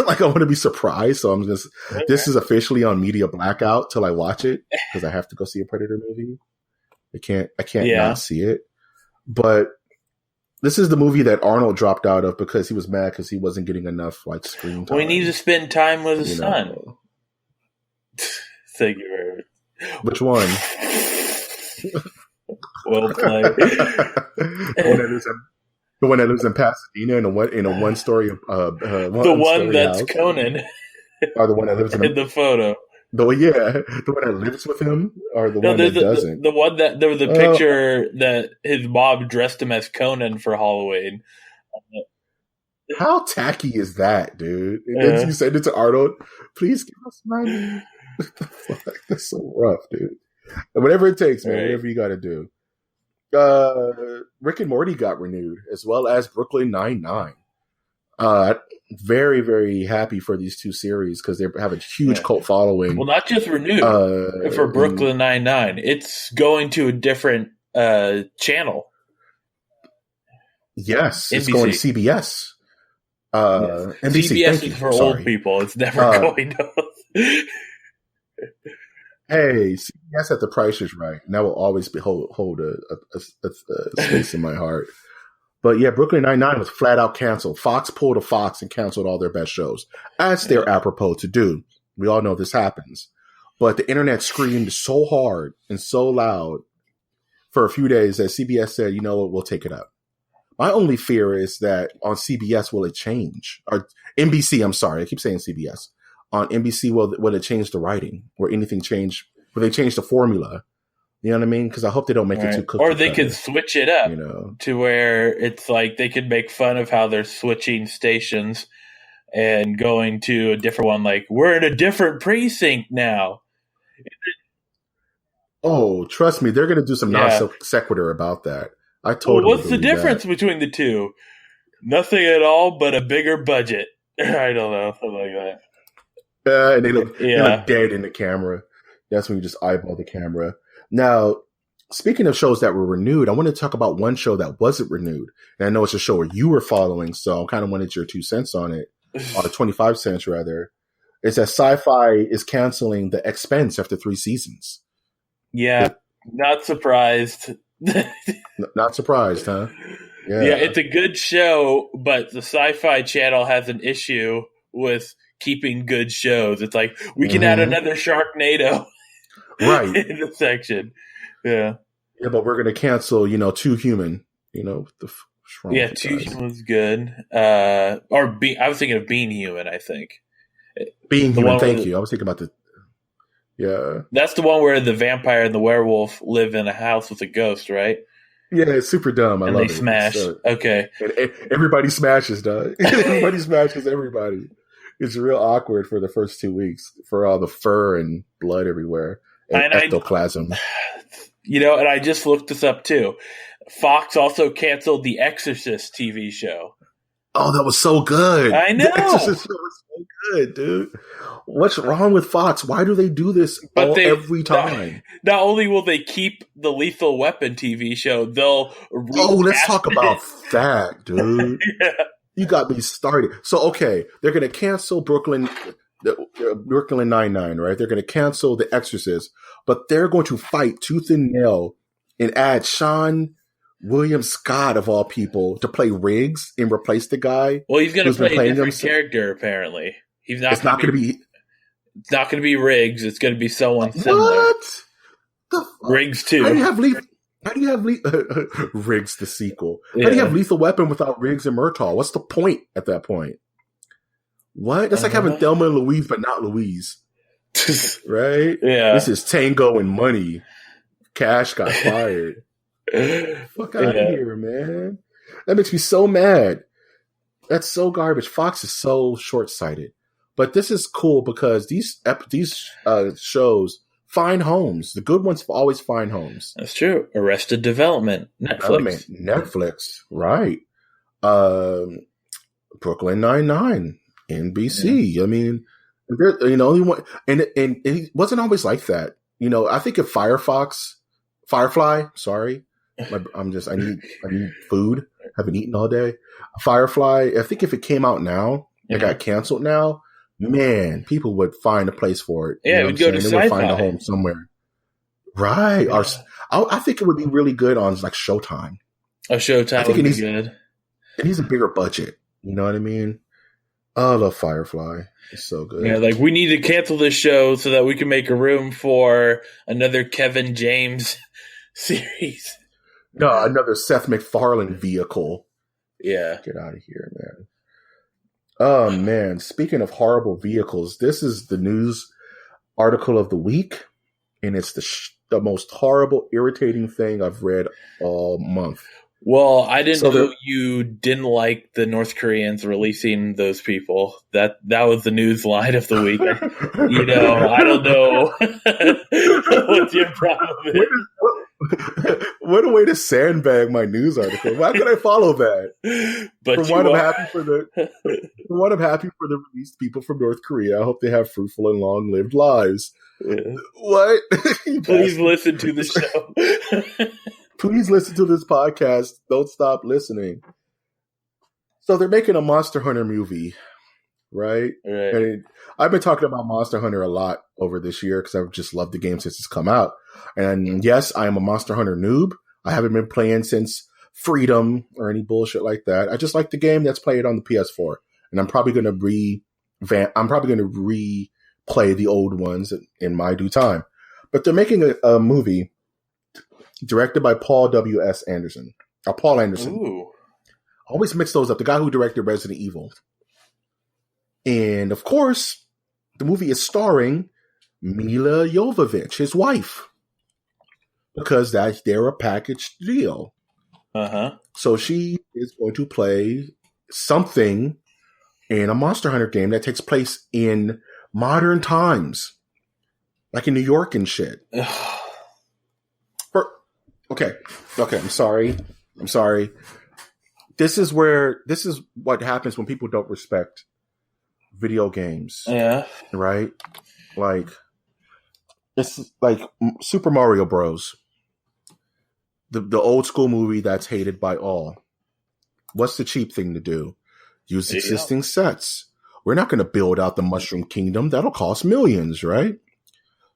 Like, I want to be surprised, so I'm just. Okay. This is officially on media blackout till I watch it because I have to go see a Predator movie. I can't not see it. But this is the movie that Arnold dropped out of because he was mad because he wasn't getting enough like screen time. Well, he needs to spend time with his son. Thank you very much. Which one? Well played. The one that lives in Pasadena in a one story. The one that's house. Conan. Or the one that lives in the photo. The one that lives with him, or the No, one there's that doesn't. the one that there was a picture that his mom dressed him as Conan for Halloween. How tacky is that, dude? And then you send it to Arnold. Please give us money. What the fuck? That's so rough, dude. Whatever it takes, man. Right. Whatever you got to do. Rick and Morty got renewed, as well as Brooklyn Nine-Nine. Very, very happy for these two series because they have a huge cult following. Well, not just renewed for Brooklyn Nine-Nine. It's going to a different channel. Yes, it's going to CBS. NBC, CBS is for old people. It's never going to. Hey, CBS at the price is right. And that will always be hold a space in my heart. But yeah, Brooklyn Nine-Nine was flat out canceled. Fox pulled a Fox and canceled all their best shows. As they're apropos to do. We all know this happens. But the internet screamed so hard and so loud for a few days that CBS said, you know what, we'll take it up. My only fear is that on CBS, will it change? Or NBC, I'm sorry. I keep saying CBS. On NBC, will it change the writing? Will anything change? Will they change the formula? You know what I mean? Because I hope they don't make it too cookie Or they could switch it up to where it's like they could make fun of how they're switching stations and going to a different one. Like, we're in a different precinct now. Oh, trust me. They're going to do some non sequitur about that. I totally what's the difference between the two? Nothing at all, but a bigger budget. I don't know. Something like that. And they look dead in the camera. That's when you just eyeball the camera. Now, speaking of shows that were renewed, I want to talk about one show that wasn't renewed. And I know it's a show where you were following, so I kind of wanted your 2 cents on it, or 25 cents rather. It's that Sci-Fi is canceling The Expanse after 3 seasons. Yeah, not surprised. Not surprised, huh? Yeah, it's a good show, but the Sci-Fi Channel has an issue with keeping good shows. It's like, we can add another Sharknado in the section. Yeah, but we're going to cancel, Too Human. Too Human's good. I was thinking of Being Human, I think. Being Human, thank you. I was thinking about the... Yeah. That's the one where the vampire and the werewolf live in a house with a ghost, right? Yeah, it's super dumb. I love it. And they smash. Okay. And everybody smashes, dog. Everybody smashes everybody. It's real awkward for the first 2 weeks for all the fur and blood everywhere. And ectoplasm. And I just looked this up too. Fox also canceled the Exorcist TV show. Oh, that was so good. I know. The Exorcist show was so good, dude. What's wrong with Fox? Why do they do this every time? Not only will they keep the Lethal Weapon TV show, they'll let's talk about that, dude. You got me started. So, okay, they're going to cancel Brooklyn Nine-Nine, right? They're going to cancel The Exorcist, but they're going to fight tooth and nail and add Sean William Scott, of all people, to play Riggs and replace the guy. Well, he's going to play a different character, apparently. It's not going to be Riggs. It's going to be someone similar. What? Riggs 2. How do you have Riggs the sequel? Yeah. How do you have Lethal Weapon without Riggs and Murtaugh? What's the point at that point? What? That's like having Thelma and Louise, but not Louise. Right? Yeah. This is Tango and Money. Cash got fired. Fuck out of here, man. That makes me so mad. That's so garbage. Fox is so short-sighted. But this is cool because these shows find homes. The good ones always find homes. That's true. Arrested Development. Netflix. Right. Brooklyn Nine-Nine. NBC. Yeah. I mean, they're the only one. And it wasn't always like that. I think if Firefly, sorry. I need food. Haven't eaten all day. Firefly, I think if it came out now, it got canceled now, man, people would find a place for it. Yeah, it would go to Sci-Fi. They would find a home somewhere. Right. Yeah. I think it would be really good on like Showtime. Showtime would be good. It needs a bigger budget. You know what I mean? I love Firefly. It's so good. Yeah, like we need to cancel this show so that we can make a room for another Kevin James series. No, another Seth MacFarlane vehicle. Yeah. Get out of here, man. Oh, man. Speaking of horrible vehicles, this is the news. article of the week, and it's the most horrible, irritating thing I've read all month. Well, I didn't know you didn't like the North Koreans releasing those people. That was the news line of the week. I don't know what's your problem. What a way to sandbag my news article. Why could I follow that? But I'm happy for the released people from North Korea. I hope they have fruitful and long-lived lives. Yeah. What? Please listen to the show. Please listen to this podcast. Don't stop listening. So they're making a Monster Hunter movie, right? And I've been talking about Monster Hunter a lot over this year because I've just loved the game since it's come out. And yes, I am a Monster Hunter noob. I haven't been playing since Freedom or any bullshit like that. I just like the game that's played on the PS4. And I'm probably going to replay the old ones in my due time. But they're making a movie directed by Paul Anderson. Ooh. I always mix those up. The guy who directed Resident Evil. And of course, the movie is starring Mila Jovovich, his wife. Because they're a package deal. Uh-huh. So she is going to play something in a Monster Hunter game that takes place in modern times. Like in New York and shit. Okay, I'm sorry. This is what happens when people don't respect video games. Yeah. Right? Like, this is like Super Mario Bros. The old school movie that's hated by all. What's the cheap thing to do? Use existing sets. We're not going to build out the Mushroom Kingdom. That'll cost millions, right?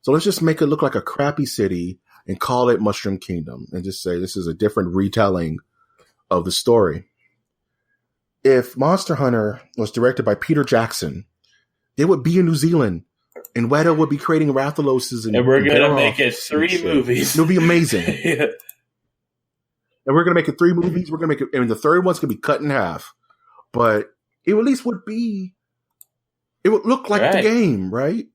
So let's just make it look like a crappy city and call it Mushroom Kingdom and just say this is a different retelling of the story. If Monster Hunter was directed by Peter Jackson, they would be in New Zealand and Weta would be creating Rathaloses and we're going to make it 3 movies. It'll be amazing. Yeah. And we're going to make it 3 movies. We're going to make it, and the third one's going to be cut in half. But it at least would look like the game, right?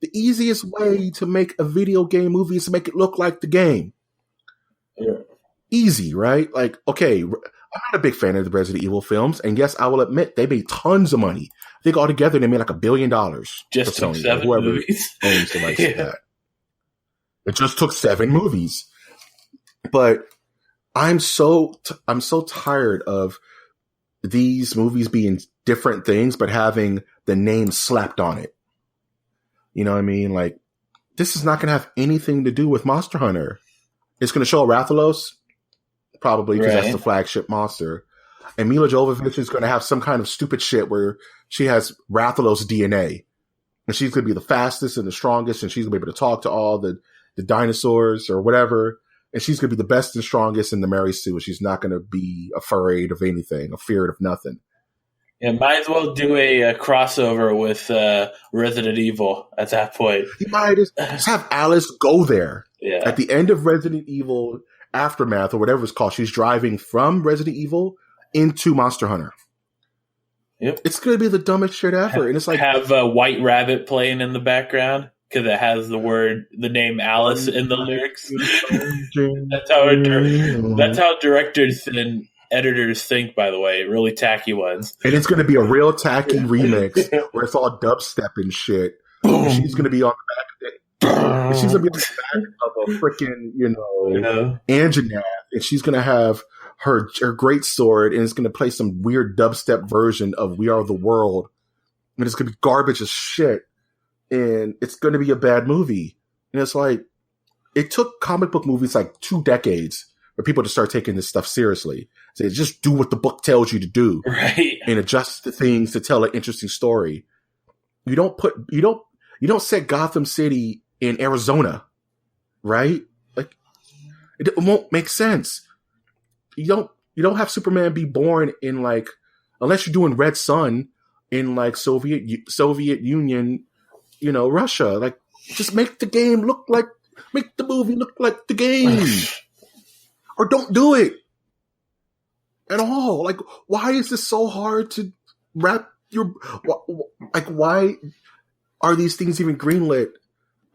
The easiest way to make a video game movie is to make it look like the game. Yeah. Easy, right? Like, okay, I'm not a big fan of the Resident Evil films, and yes, I will admit they made tons of money. I think altogether they made like $1 billion. Just took 7 movies. Owns the rights to that. It just took 7 movies. But I'm so tired of these movies being different things, but having the name slapped on it. You know what I mean? Like, this is not going to have anything to do with Monster Hunter. It's going to show Rathalos, probably, because that's the flagship monster. And Mila Jovovich is going to have some kind of stupid shit where she has Rathalos DNA. And she's going to be the fastest and the strongest, and she's going to be able to talk to all the dinosaurs or whatever. And she's going to be the best and strongest in the Mary Sue. She's not going to be afraid of anything, afeared of nothing. Yeah, might as well do a crossover with Resident Evil at that point. You might just have Alice go there. Yeah. At the end of Resident Evil Aftermath, or whatever it's called, she's driving from Resident Evil into Monster Hunter. Yep. It's going to be the dumbest shit ever. And it's like, have a White Rabbit playing in the background because it has the name Alice in the lyrics. That's how directors and editors think, by the way. Really tacky ones. And it's going to be a real tacky remix where it's all dubstep and shit. And she's going to be on the back of it. And she's going to be on the back of a freaking, Anjanath. And she's going to have her great sword, and it's going to play some weird dubstep version of We Are the World. And it's going to be garbage as shit. And it's going to be a bad movie. And it's like, it took comic book movies like 2 decades for people to start taking this stuff seriously. So just do what the book tells you to do. Right. And adjust the things to tell an interesting story. You don't set Gotham City in Arizona, right? Like, it won't make sense. You don't have Superman be born in, like, unless you're doing Red Sun in, like, Soviet Union, Russia. Like, just make the movie look like the game. Or don't do it at all. Like, why is this so hard to wrap your, like, why are these things even greenlit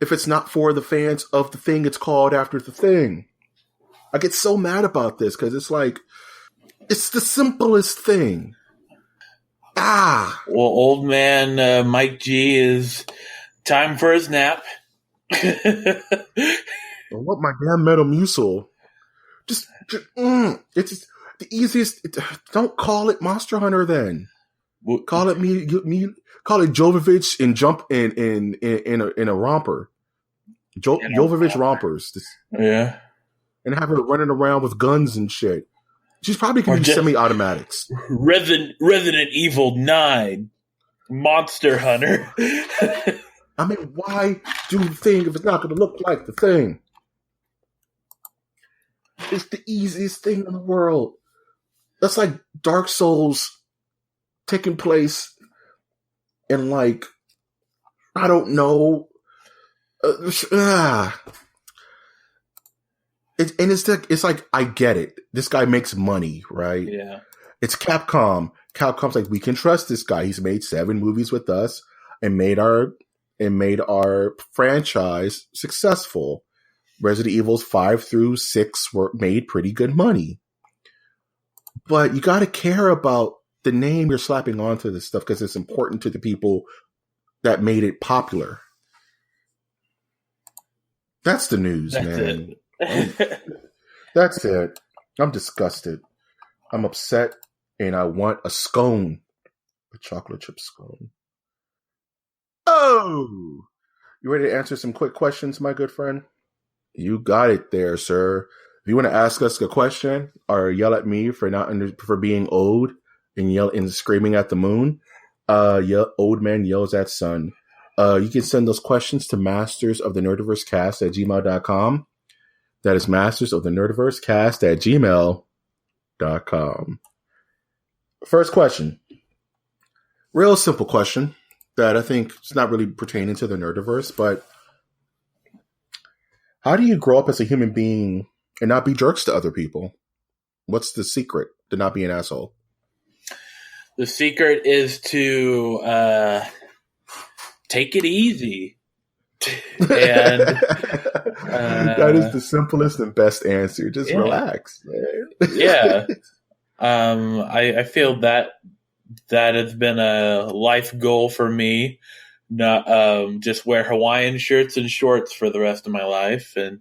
if it's not for the fans of the thing it's called after the thing? I get so mad about this because it's like, it's the simplest thing. Well, old man Mike G is time for his nap. What my damn Metamucil? It's just the easiest. Don't call it Monster Hunter then. Call it call it Jovovich and jump in a romper. Jovovich rompers. Yeah. And have her running around with guns and shit. She's probably going to be semi-automatics. Resident Evil 9 Monster Hunter. I mean, why do the thing if it's not going to look like the thing? It's the easiest thing in the world. That's like Dark Souls taking place in like, I don't know. It's like, I get it. This guy makes money, right? Yeah. It's Capcom. Capcom's like, we can trust this guy. He's made 7 movies with us and made our franchise successful. Resident Evils 5 through 6 were made pretty good money. But you got to care about the name you're slapping onto this stuff because it's important to the people that made it popular. That's the news, man. That's it. I'm disgusted. I'm upset, and I want a scone, a chocolate chip scone. Oh, you ready to answer some quick questions, my good friend? You got it there, sir. If you want to ask us a question or yell at me for being old and screaming at the moon, old man yells at sun. You can send those questions to mastersofthenerdiversecast@gmail.com. That is mastersofthenerdiversecast@gmail.com. First question. Real simple question that I think is not really pertaining to the Nerdiverse, but how do you grow up as a human being and not be jerks to other people? What's the secret to not be an asshole? The secret is to take it easy. And that is the simplest and best answer. Just relax, man. Yeah. I feel that has been a life goal for me. Not just wear Hawaiian shirts and shorts for the rest of my life, and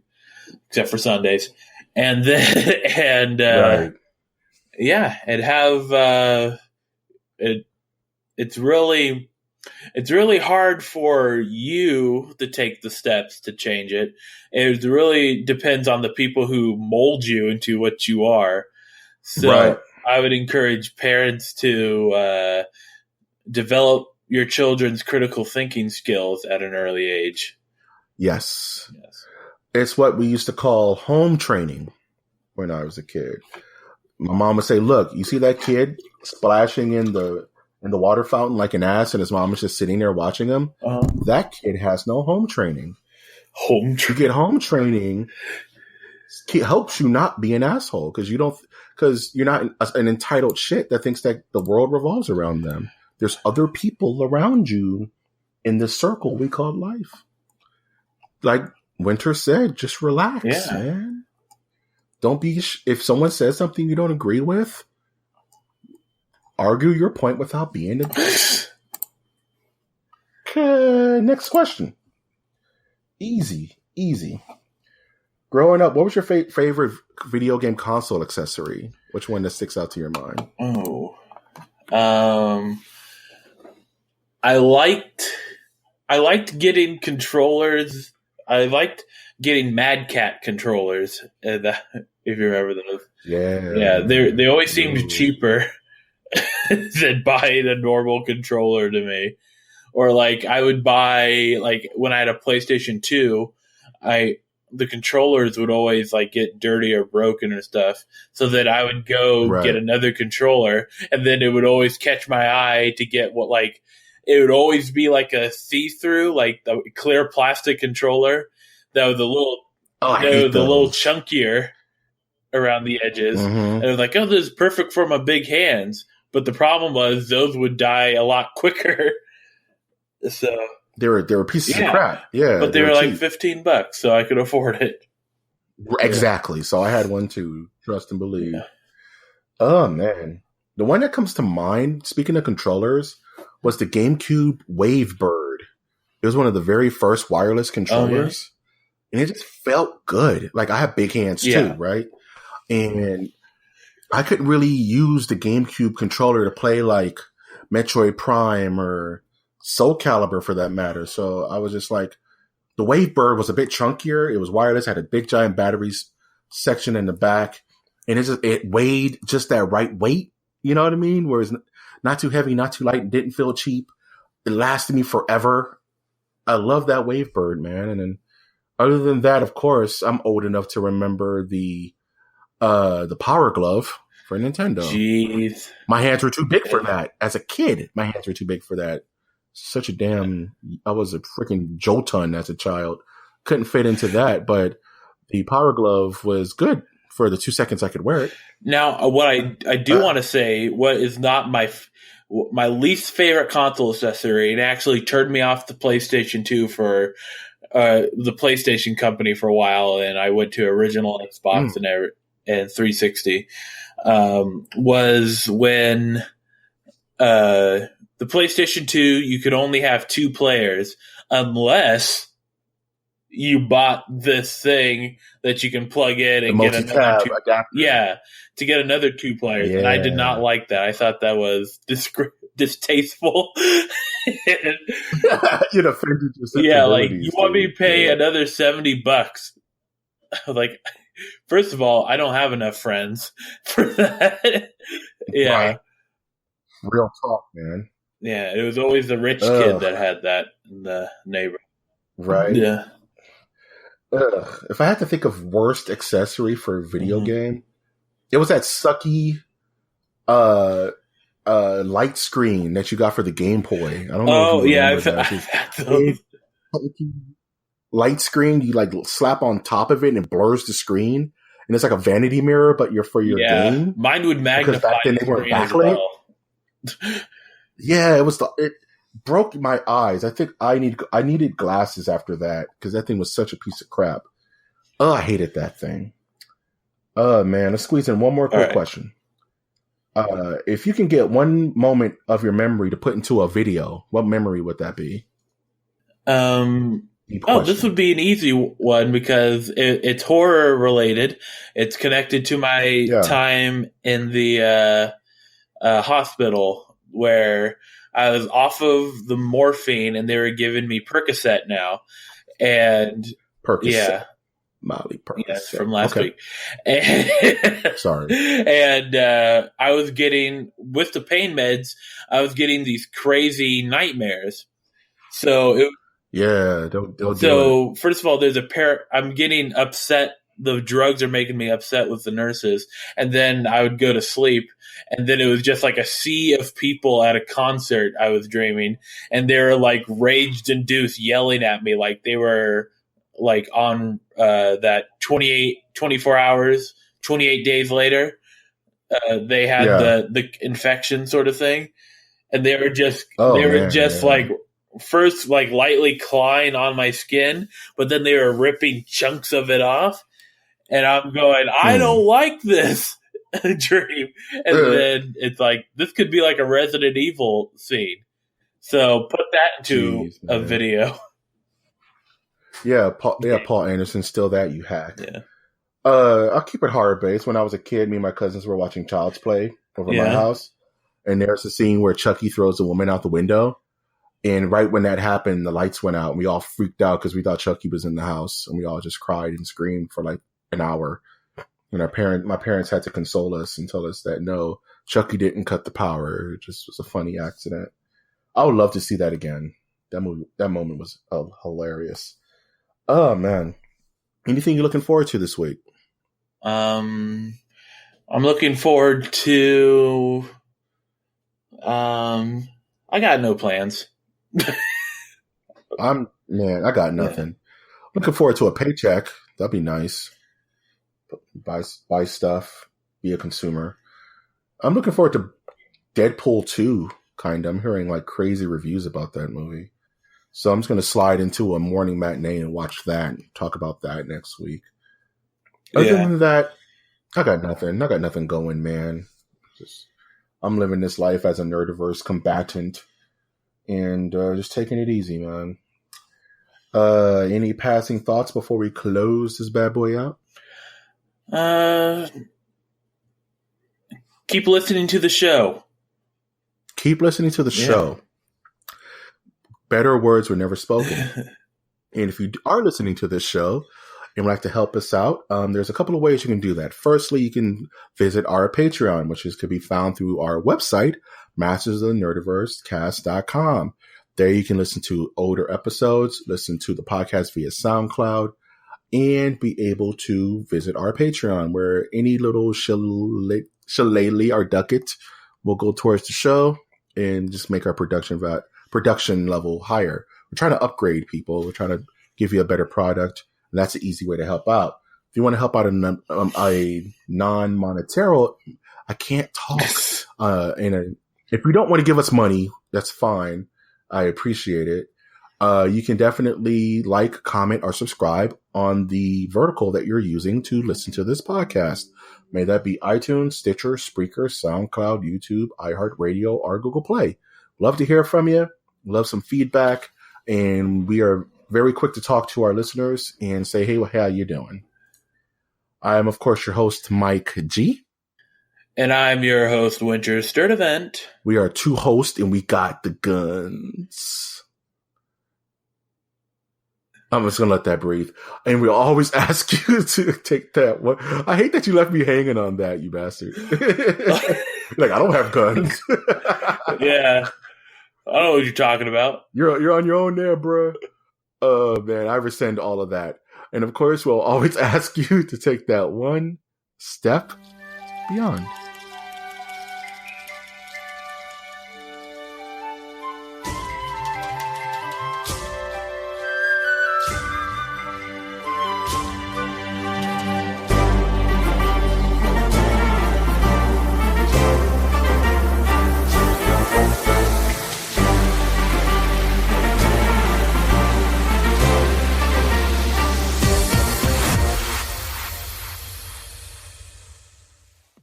except for Sundays, and then right. And have it's really hard for you to take the steps to change it. It really depends on the people who mold you into what you are. So right. I would encourage parents to develop your children's critical thinking skills at an early age. Yes. It's what we used to call home training when I was a kid. My mom would say, look, you see that kid splashing in the water fountain like an ass and his mom is just sitting there watching him? That kid has no home training. You get home training helps you not be an asshole because you're not an entitled shit that thinks that the world revolves around them. There's other people around you in this circle we call life. Like Winter said, just relax, man. Don't be, if someone says something you don't agree with, argue your point without being a bitch. Okay, next question. Easy. Growing up, what was your favorite video game console accessory? Which one that sticks out to your mind? I liked getting controllers. I liked getting Mad Cat controllers. If you remember those, they always seemed cheaper than buying a normal controller to me. Or like I would buy, like when I had a PlayStation 2, the controllers would always like get dirty or broken or stuff, so that I would go get another controller, and then it would always catch my eye to get what, like, it would always be like a see-through, like the clear plastic controller that was little chunkier around the edges. And it was like, oh, this is perfect for my big hands. But the problem was those would die a lot quicker. So They were pieces of Yeah, crap. Yeah, but they were like cheap. $15, so I could afford it. Exactly. So I had one too. Trust and believe. Yeah. Oh man, the one that comes to mind, speaking of controllers, was the GameCube Wavebird. It was one of the very first wireless controllers, and it just felt good. Like I have big hands too, right? And I couldn't really use the GameCube controller to play like Metroid Prime or Soul Calibur for that matter. So I was just like, the Wavebird was a bit chunkier. It was wireless, had a big giant batteries section in the back, and it weighed just that right weight. You know what I mean? Where it's not too heavy, not too light, and didn't feel cheap. It lasted me forever. I love that Wavebird, man. And then other than that, of course, I'm old enough to remember the Power Glove for Nintendo. Jeez. My hands were too big for that. As a kid, my hands were too big for that. Such a damn... I was a freaking Jotun as a child. Couldn't fit into that, but the Power Glove was good for the 2 seconds I could wear it. Now, what I do want to say, what is not my least favorite console accessory, and actually turned me off the PlayStation 2 for the PlayStation company for a while, and I went to original Xbox and 360, was when the PlayStation 2, you could only have 2 players unless you bought this thing that you can plug in and get another 2 adapter. Yeah, to get another 2 players. Yeah. And I did not like that. I thought that was distasteful. You'd offended yourself. Yeah, like, you want me to pay another $70? Like, first of all, I don't have enough friends for that. Yeah. Right. Real talk, man. Yeah, it was always the rich kid that had that in the neighborhood. Right. Yeah. If I had to think of worst accessory for a video game, it was that sucky light screen that you got for the Game Boy. I don't know. I've had those. Light screen, you like slap on top of it and it blurs the screen, and it's like a vanity mirror, but you're for your game. Mine would magnify. Because back then they weren't backlit. Yeah, it broke my eyes. I think I needed glasses after that because that thing was such a piece of crap. Oh, I hated that thing. Oh man, let's squeeze in one more quick question. If you can get one moment of your memory to put into a video, what memory would that be? This would be an easy one because it's horror related. It's connected to my time in the hospital where I was off of the morphine and they were giving me Percocet now. And Percocet. Yeah. Molly Percocet. Yes, from last week. And, sorry. And I was getting, with the pain meds, I was getting these crazy nightmares. So first of all, there's I'm getting upset. The drugs are making me upset with the nurses. And then I would go to sleep. And then it was just like a sea of people at a concert I was dreaming. And they were like rage-induced yelling at me like they were like on that 24 hours, 28 days later. They had the infection sort of thing. And they were just, like, first like lightly clawing on my skin, but then they were ripping chunks of it off. And I'm going, I don't like this dream. And then it's like, this could be like a Resident Evil scene. So put that into a video. Yeah, Paul Anderson, still that, you hack. Yeah. I'll keep it hard based. When I was a kid, me and my cousins were watching Child's Play over my house. And there's a scene where Chucky throws a woman out the window. And right when that happened, the lights went out and we all freaked out because we thought Chucky was in the house. And we all just cried and screamed for like an hour. And my parents had to console us and tell us that no, Chucky didn't cut the power. It just was a funny accident. I would love to see that again. That moment was hilarious. Oh man. Anything you're looking forward to this week? I'm looking forward to I got no plans. I got nothing. Looking forward to a paycheck. That'd be nice. Buy stuff. Be a consumer. I'm looking forward to Deadpool 2. Kind of. I'm hearing like crazy reviews about that movie. So I'm just going to slide into a morning matinee and watch that and talk about that next week. Other than that, I got nothing going, man. I'm living this life as a nerdiverse combatant and just taking it easy, man. Any passing thoughts before we close this bad boy out? Keep listening to the show. Keep listening to the show. Better words were never spoken. And if you are listening to this show and would like to help us out, there's a couple of ways you can do that. Firstly, you can visit our Patreon, which could be found through our website, mastersofthenerdiversecast.com. There you can listen to older episodes, listen to the podcast via SoundCloud, and be able to visit our Patreon, where any little shillelagh or ducat will go towards the show and just make our production level higher. We're trying to upgrade people. We're trying to give you a better product. And that's an easy way to help out. If you want to help out a non-monetary, I can't talk. If you don't want to give us money, that's fine. I appreciate it. You can definitely like, comment, or subscribe on the vertical that you're using to listen to this podcast. May that be iTunes, Stitcher, Spreaker, SoundCloud, YouTube, iHeartRadio, or Google Play. Love to hear from you. Love some feedback. And we are very quick to talk to our listeners and say, hey, how you doing? I am, of course, your host, Mike G. And I'm your host, Winter Sturdivant. We are two hosts, and we got the guns. I'm just going to let that breathe. And we'll always ask you to take that one. I hate that you left me hanging on that, you bastard. Like, I don't have guns. Yeah. I don't know what you're talking about. You're on your own there, bro. Oh, man, I rescind all of that. And, of course, we'll always ask you to take that one step beyond.